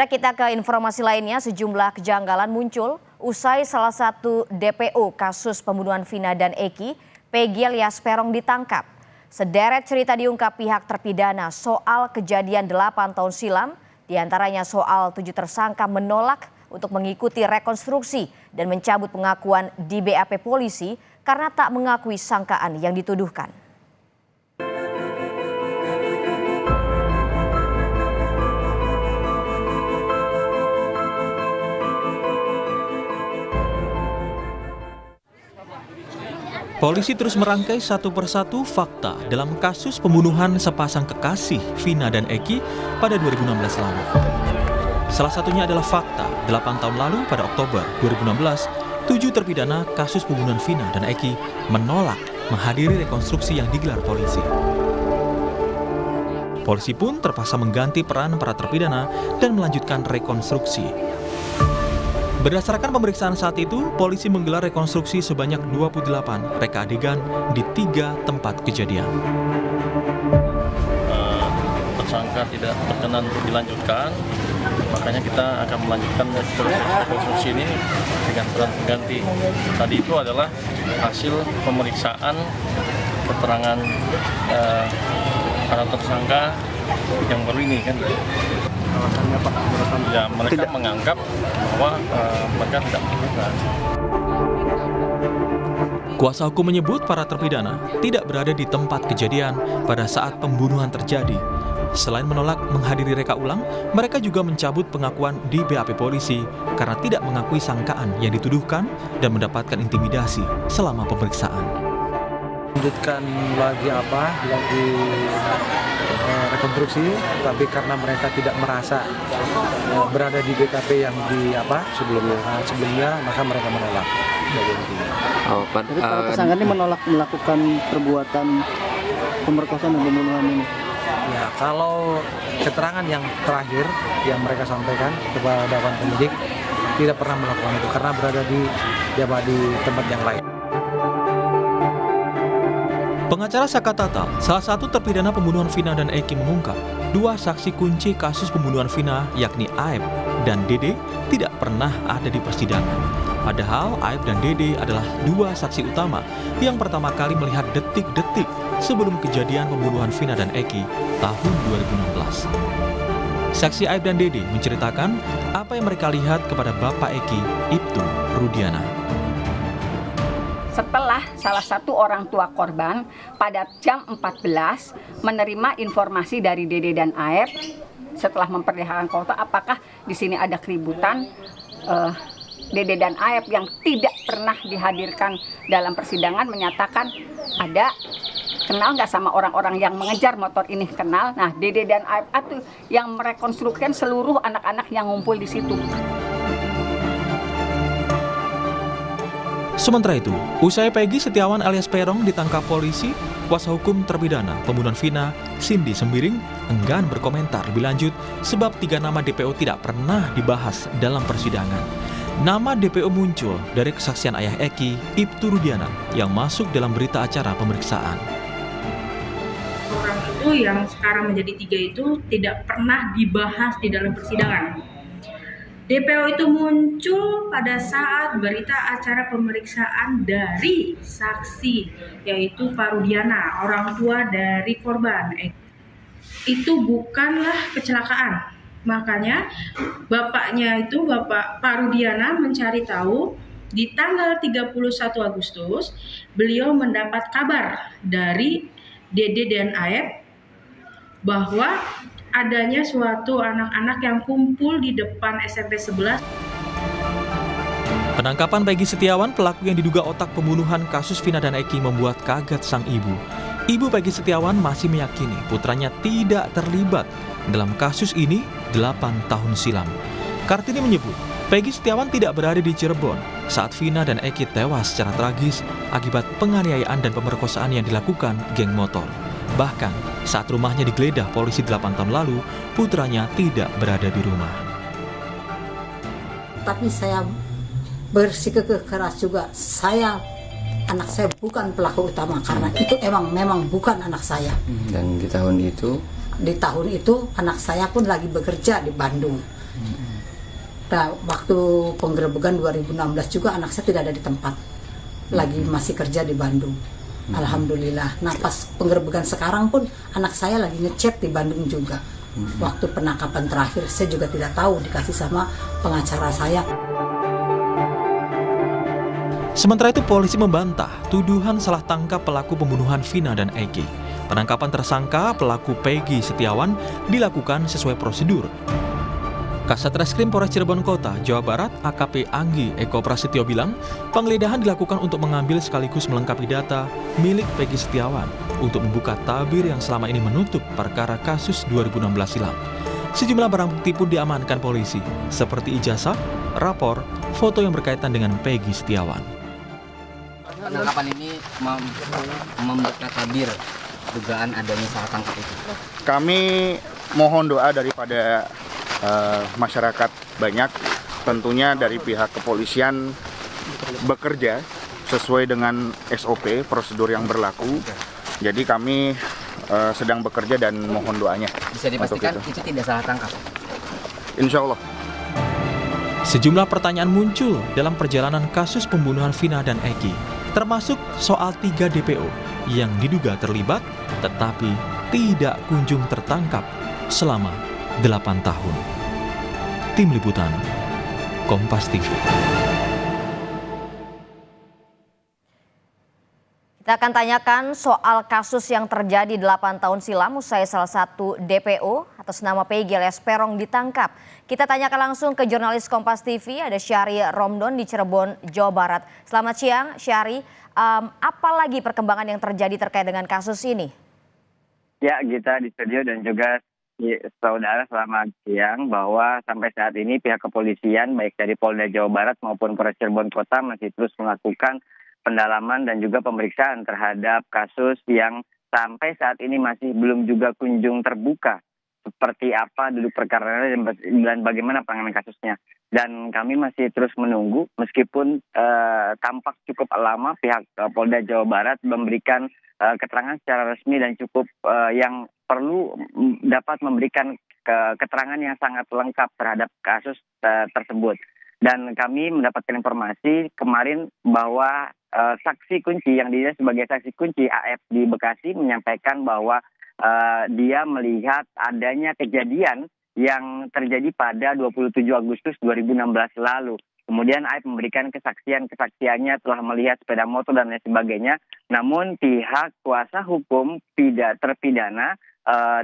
Kita ke informasi lainnya, sejumlah kejanggalan muncul usai salah satu DPO kasus pembunuhan Vina dan Eki, Peggy alias Peron ditangkap. Sederet cerita diungkap pihak terpidana soal kejadian 8 tahun silam, diantaranya soal 7 tersangka menolak untuk mengikuti rekonstruksi dan mencabut pengakuan di BAP polisi karena tak mengakui sangkaan yang dituduhkan. Polisi terus merangkai satu persatu fakta dalam kasus pembunuhan sepasang kekasih Vina dan Eki pada 2016 lalu. Salah satunya adalah fakta 8 tahun lalu pada Oktober 2016, 7 terpidana kasus pembunuhan Vina dan Eki menolak menghadiri rekonstruksi yang digelar polisi. Polisi pun terpaksa mengganti peran para terpidana dan melanjutkan rekonstruksi. Berdasarkan pemeriksaan saat itu, polisi menggelar rekonstruksi sebanyak 28 reka adegan di 3 tempat kejadian. Tersangka tidak berkenan untuk dilanjutkan, makanya kita akan melanjutkan rekonstruksi ini dengan peran pengganti. Tadi itu adalah hasil pemeriksaan keterangan para tersangka yang baru ini kan. Alasannya Pak? Ya, mereka menganggap bahwa mereka tidak melakukan. Kuasa hukum menyebut para terpidana tidak berada di tempat kejadian pada saat pembunuhan terjadi. Selain menolak menghadiri reka ulang, mereka juga mencabut pengakuan di BAP polisi karena tidak mengakui sangkaan yang dituduhkan dan mendapatkan intimidasi selama pemeriksaan. Lanjutkan lagi rekonstruksi, tapi karena mereka tidak merasa berada di BKP yang sebelumnya, maka mereka menolak. Jadi para tersangka ini menolak melakukan perbuatan pemerkosaan dan pembunuhan ini. Ya, kalau keterangan yang terakhir yang mereka sampaikan kepada dewan penyidik tidak pernah melakukan itu karena berada di tempat yang lain. Pengacara Saka Tatal, salah satu terpidana pembunuhan Vina dan Eki mengungkap, 2 saksi kunci kasus pembunuhan Vina yakni Aep dan Dede tidak pernah ada di persidangan. Padahal Aep dan Dede adalah 2 saksi utama yang pertama kali melihat detik-detik sebelum kejadian pembunuhan Vina dan Eki tahun 2016. Saksi Aep dan Dede menceritakan apa yang mereka lihat kepada Bapak Eki, Ibtu Rudiana. Setelah salah satu orang tua korban pada jam 14 menerima informasi dari Dede dan Aep setelah memperlihatkan foto apakah di sini ada keributan, Dede dan Aep yang tidak pernah dihadirkan dalam persidangan menyatakan ada kenal nggak sama orang-orang yang mengejar motor ini, kenal. Nah, Dede dan Aep itu yang merekonstruksikan seluruh anak-anak yang ngumpul di situ. Sementara itu, usai Peggy Setiawan alias Peron ditangkap polisi, kuasa hukum terpidana pembunuhan Vina, Cindy Sembiring, enggan berkomentar lebih lanjut sebab 3 nama DPO tidak pernah dibahas dalam persidangan. Nama DPO muncul dari kesaksian ayah Eki, Ibtu Rudiana, yang masuk dalam berita acara pemeriksaan. Orang itu yang sekarang menjadi 3 itu tidak pernah dibahas di dalam persidangan. DPO itu muncul pada saat berita acara pemeriksaan dari saksi, yaitu Pak Rudiana, orang tua dari korban. Itu bukanlah kecelakaan. Makanya bapaknya itu, Pak Rudiana mencari tahu di tanggal 31 Agustus, beliau mendapat kabar dari Dede dan Aep bahwa adanya suatu anak-anak yang kumpul di depan SMP 11. Penangkapan Peggy Setiawan, pelaku yang diduga otak pembunuhan kasus Vina dan Eki, membuat kaget sang ibu. Ibu Peggy Setiawan masih meyakini putranya tidak terlibat dalam kasus ini 8 tahun silam. Kartini menyebut Peggy Setiawan tidak berada di Cirebon saat Vina dan Eki tewas secara tragis akibat penganiayaan dan pemerkosaan yang dilakukan geng motor. Bahkan saat rumahnya digeledah polisi 8 tahun lalu, putranya tidak berada di rumah. Tapi saya bersikeras keras juga, anak saya bukan pelaku utama karena itu memang bukan anak saya. Dan di tahun itu? Di tahun itu anak saya pun lagi bekerja di Bandung. Nah, waktu penggerebekan 2016 juga anak saya tidak ada di tempat, lagi masih kerja di Bandung. Alhamdulillah. Nah, pas penggerebekan sekarang pun anak saya lagi ngechat di Bandung juga. Waktu penangkapan terakhir saya juga tidak tahu, dikasih sama pengacara saya. Sementara itu polisi membantah tuduhan salah tangkap pelaku pembunuhan Vina dan Eki. Penangkapan tersangka pelaku Peggy Setiawan dilakukan sesuai prosedur. Kasat Reskrim Polres Cirebon Kota, Jawa Barat, AKP Anggi Eko Prasetyo bilang, penggeledahan dilakukan untuk mengambil sekaligus melengkapi data milik Peggy Setiawan untuk membuka tabir yang selama ini menutup perkara kasus 2016 silam. Sejumlah barang bukti pun diamankan polisi, seperti ijazah, rapor, foto yang berkaitan dengan Peggy Setiawan. Penangkapan ini membuka tabir dugaan adanya salah tangkap itu. Kami mohon doa daripada masyarakat banyak, tentunya dari pihak kepolisian bekerja sesuai dengan SOP, prosedur yang berlaku. Jadi kami sedang bekerja dan mohon doanya. Bisa dipastikan itu tidak salah tangkap? Insya Allah. Sejumlah pertanyaan muncul dalam perjalanan kasus pembunuhan Vina dan Eki, termasuk soal 3 DPO yang diduga terlibat tetapi tidak kunjung tertangkap selama 8 tahun. Tim Liputan, Kompas TV. Kita akan tanyakan soal kasus yang terjadi 8 tahun silam usai salah satu DPO atas nama Peggy alias Peron ditangkap. Kita tanyakan langsung ke jurnalis Kompas TV, ada Syahri Romdon di Cirebon, Jawa Barat. Selamat siang, Syahri. Apa lagi perkembangan yang terjadi terkait dengan kasus ini? Ya, Gita di studio dan juga saudara, selamat siang, bahwa sampai saat ini pihak kepolisian baik dari Polda Jawa Barat maupun Polres Cirebon Kota masih terus melakukan pendalaman dan juga pemeriksaan terhadap kasus yang sampai saat ini masih belum juga kunjung terbuka. Seperti apa duduk perkara dan bagaimana penanganan kasusnya. Dan kami masih terus menunggu meskipun tampak cukup lama pihak Polda Jawa Barat memberikan keterangan secara resmi dan cukup yang perlu dapat memberikan keterangan yang sangat lengkap terhadap kasus tersebut. Dan kami mendapatkan informasi kemarin bahwa saksi kunci yang dilihat sebagai saksi kunci AF di Bekasi menyampaikan bahwa dia melihat adanya kejadian yang terjadi pada 27 Agustus 2016 lalu. Kemudian AF memberikan kesaksiannya telah melihat sepeda motor dan lain sebagainya. Namun pihak kuasa hukum tidak terpidana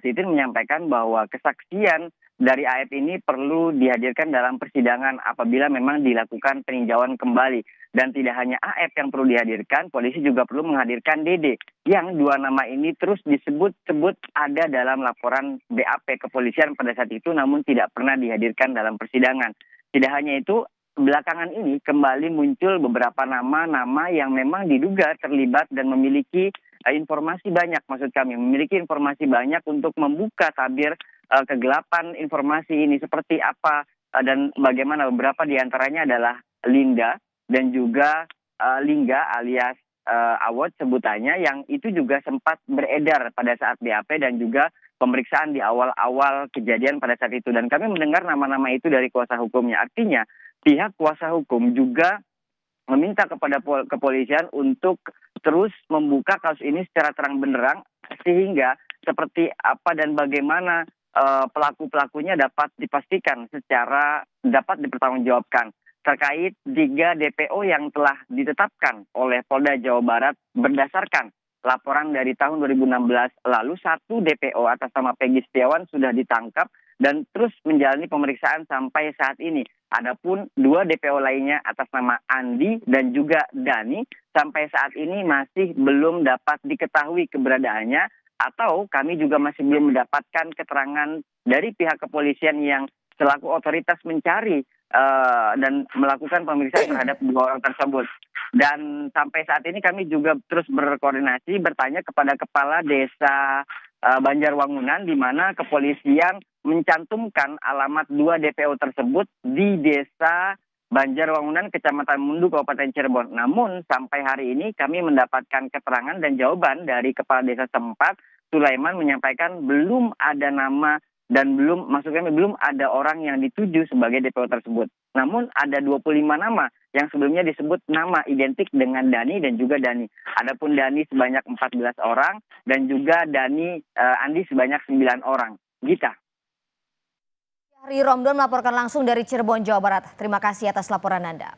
Titin menyampaikan bahwa kesaksian dari AF ini perlu dihadirkan dalam persidangan apabila memang dilakukan peninjauan kembali. Dan tidak hanya AF yang perlu dihadirkan, polisi juga perlu menghadirkan DD. Yang 2 nama ini terus disebut-sebut ada dalam laporan BAP kepolisian pada saat itu, namun tidak pernah dihadirkan dalam persidangan. Tidak hanya itu, belakangan ini kembali muncul beberapa nama-nama yang memang diduga terlibat dan memiliki informasi banyak, maksud kami memiliki informasi banyak untuk membuka tabir kegelapan informasi ini seperti apa dan bagaimana. Beberapa diantaranya adalah Linda dan juga Lingga alias Awot sebutannya, yang itu juga sempat beredar pada saat BAP dan juga pemeriksaan di awal-awal kejadian pada saat itu. Dan kami mendengar nama-nama itu dari kuasa hukumnya. Artinya pihak kuasa hukum juga meminta kepada kepolisian untuk terus membuka kasus ini secara terang benderang sehingga seperti apa dan bagaimana pelaku-pelakunya dapat dipastikan secara dapat dipertanggungjawabkan terkait 3 DPO yang telah ditetapkan oleh Polda Jawa Barat berdasarkan laporan dari tahun 2016 lalu. 1 DPO atas nama Peggy Setiawan sudah ditangkap dan terus menjalani pemeriksaan sampai saat ini. Adapun 2 DPO lainnya atas nama Andi dan juga Dani sampai saat ini masih belum dapat diketahui keberadaannya, atau kami juga masih belum mendapatkan keterangan dari pihak kepolisian yang selaku otoritas mencari dan melakukan pemeriksaan terhadap 2 orang tersebut. Dan sampai saat ini kami juga terus berkoordinasi bertanya kepada Kepala Desa Banjarwangunan, di mana kepolisian mencantumkan alamat 2 DPO tersebut di Desa Banjarwangunan, Kecamatan Mundu, Kabupaten Cirebon. Namun sampai hari ini kami mendapatkan keterangan dan jawaban dari Kepala Desa setempat, Sulaiman, menyampaikan belum ada nama dan belum ada orang yang dituju sebagai DPO tersebut. Namun ada 25 nama yang sebelumnya disebut nama identik dengan Dani dan juga Dani. Adapun Dani sebanyak 14 orang dan juga Andi sebanyak 9 orang. Gita. Hari Romdon melaporkan langsung dari Cirebon, Jawa Barat. Terima kasih atas laporan Anda.